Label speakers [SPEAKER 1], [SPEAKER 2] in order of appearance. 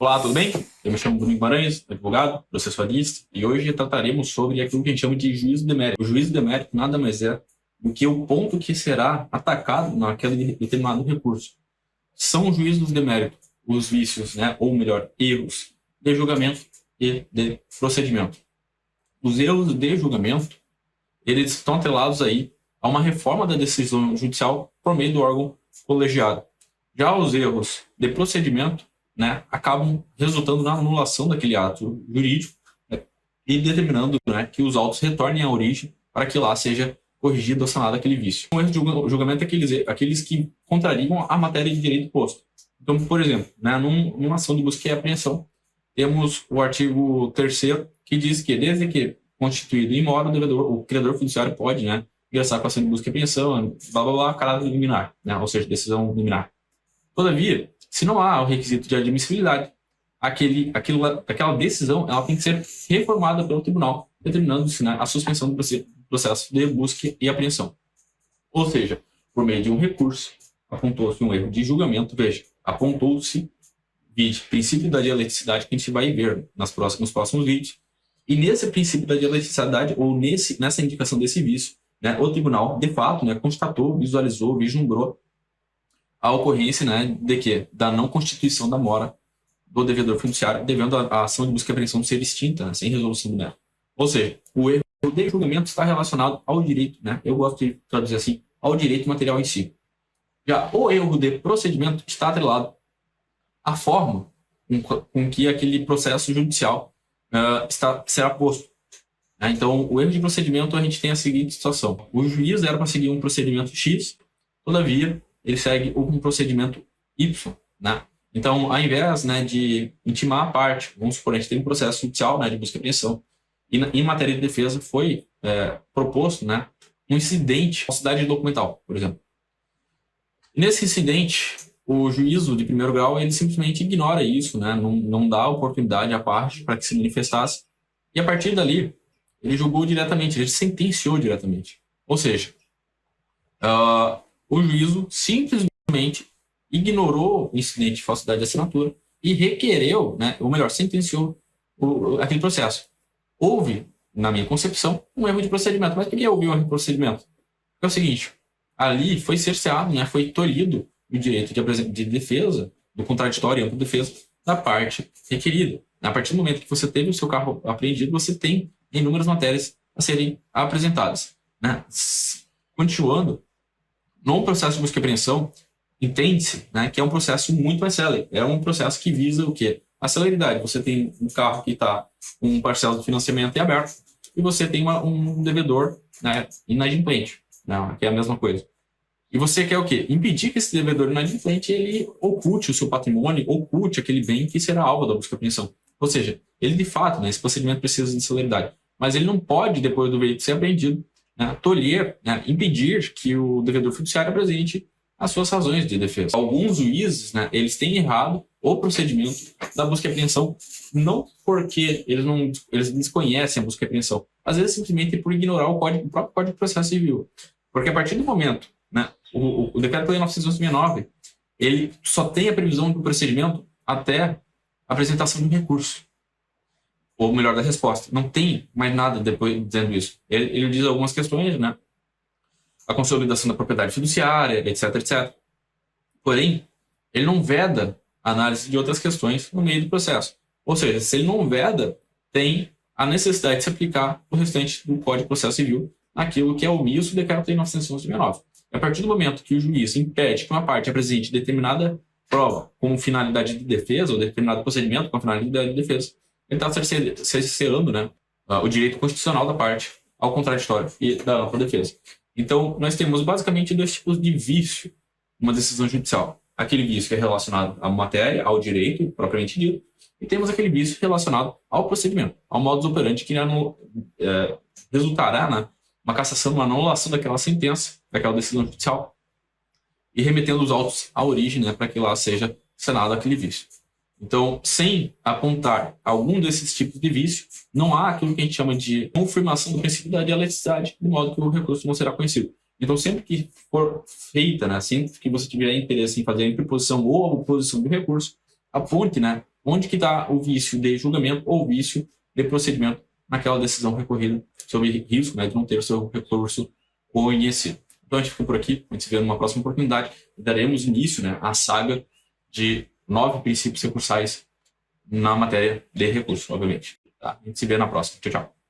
[SPEAKER 1] Olá, tudo bem? Eu me chamo Bruno Guimarães, advogado, processualista, e hoje trataremos sobre aquilo que a gente chama de juízo de mérito. O juízo de mérito nada mais é do que o ponto que será atacado naquele determinado recurso. São juízos de mérito os vícios, ou melhor, erros de julgamento e de procedimento. Os erros de julgamento, eles estão atrelados aí a uma reforma da decisão judicial por meio do órgão colegiado. Já os erros de procedimento, acabam resultando na anulação daquele ato jurídico, e determinando, que os autos retornem à origem para que lá seja corrigido ou sanado aquele vício. O erro de julgamento é aqueles que contrariam a matéria de direito posto. Então, por exemplo, numa ação de busca e apreensão, temos o artigo 3º que diz que, desde que constituído imóvel, o credor fiduciário pode ingressar com a ação de busca e apreensão, caráter liminar, ou seja, decisão liminar. Todavia, se não há o requisito de admissibilidade, aquela decisão ela tem que ser reformada pelo tribunal, determinando-se a suspensão do processo de busca e apreensão. Ou seja, por meio de um recurso, apontou-se um erro de julgamento, apontou-se princípio da dialeticidade que a gente vai ver nos próximos vídeos, e nesse princípio da dialeticidade, ou nessa indicação desse vício, o tribunal, de fato, constatou, visualizou, vislumbrou a ocorrência de quê? Da não constituição da mora do devedor fiduciário, devendo a ação de busca e apreensão ser extinta, sem resolução do mérito. Ou seja, o erro de julgamento está relacionado ao direito, eu gosto de traduzir assim, ao direito material em si. Já o erro de procedimento está atrelado à forma com que aquele processo judicial será posto. Então, o erro de procedimento, a gente tem a seguinte situação. O juiz era para seguir um procedimento X, todavia, ele segue um procedimento Y, Então, ao invés de intimar a parte, vamos supor, a gente tem um processo judicial de busca e apreensão, e em matéria de defesa foi proposto um incidente, falsidade documental, por exemplo. E nesse incidente, o juízo de primeiro grau, ele simplesmente ignora isso, não dá oportunidade à parte para que se manifestasse, e a partir dali, ele julgou diretamente, ele sentenciou diretamente. Ou seja, o juízo simplesmente ignorou o incidente de falsidade de assinatura e requereu, ou melhor, sentenciou aquele processo. Houve, na minha concepção, um erro de procedimento. Mas por que houve um erro de procedimento? É o seguinte, ali foi cerceado, foi tolhido o direito de defesa, do contraditório e ampla defesa, da parte requerida. A partir do momento que você teve o seu carro apreendido, você tem inúmeras matérias a serem apresentadas. Continuando, no processo de busca e apreensão, entende-se que é um processo muito mais célere. É um processo que visa o quê? A celeridade. Você tem um carro que está com um parcela de financiamento em aberto e você tem um devedor inadimplente, que é a mesma coisa. E você quer o quê? Impedir que esse devedor inadimplente ele oculte o seu patrimônio, oculte aquele bem que será alvo da busca e apreensão. Ou seja, ele de fato, esse procedimento precisa de celeridade. Mas ele não pode, depois do veículo ser apreendido, tolher, impedir que o devedor fiduciário apresente as suas razões de defesa. Alguns juízes, eles têm errado o procedimento da busca e apreensão, não porque eles desconhecem a busca e apreensão, às vezes simplesmente por ignorar o próprio Código de Processo Civil. Porque a partir do momento, o Decreto-Lei 969, ele só tem a previsão do procedimento até a apresentação de um recurso, ou melhor, da resposta. Não tem mais nada depois dizendo isso. Ele diz algumas questões, a consolidação da propriedade fiduciária, etc, etc. Porém, ele não veda a análise de outras questões no meio do processo. Ou seja, se ele não veda, tem a necessidade de se aplicar o restante do Código de Processo Civil naquilo que é omisso do Decreto-Lei 969. A partir do momento que o juiz impede que uma parte apresente determinada prova como finalidade de defesa, ou determinado procedimento com finalidade de defesa, ele está cerceando o direito constitucional da parte ao contraditório e da ampla defesa. Então, nós temos basicamente dois tipos de vício numa decisão judicial. Aquele vício que é relacionado à matéria, ao direito propriamente dito, e temos aquele vício relacionado ao procedimento, ao modus operandi que resultará numa cassação, uma anulação daquela sentença, daquela decisão judicial, e remetendo os autos à origem para que lá seja sanado aquele vício. Então, sem apontar algum desses tipos de vício, não há aquilo que a gente chama de confirmação do princípio da dialeticidade, de modo que o recurso não será conhecido. Então, sempre que for feita, sempre que você tiver interesse em fazer a interposição ou a oposição do recurso, aponte onde que está o vício de julgamento ou o vício de procedimento naquela decisão recorrida sobre risco, né, de não ter o seu recurso conhecido. Então a gente fica por aqui, a gente se vê numa próxima oportunidade e daremos início, né, à saga de 9 princípios recursais na matéria de recurso, obviamente. Tá? A gente se vê na próxima. Tchau, tchau.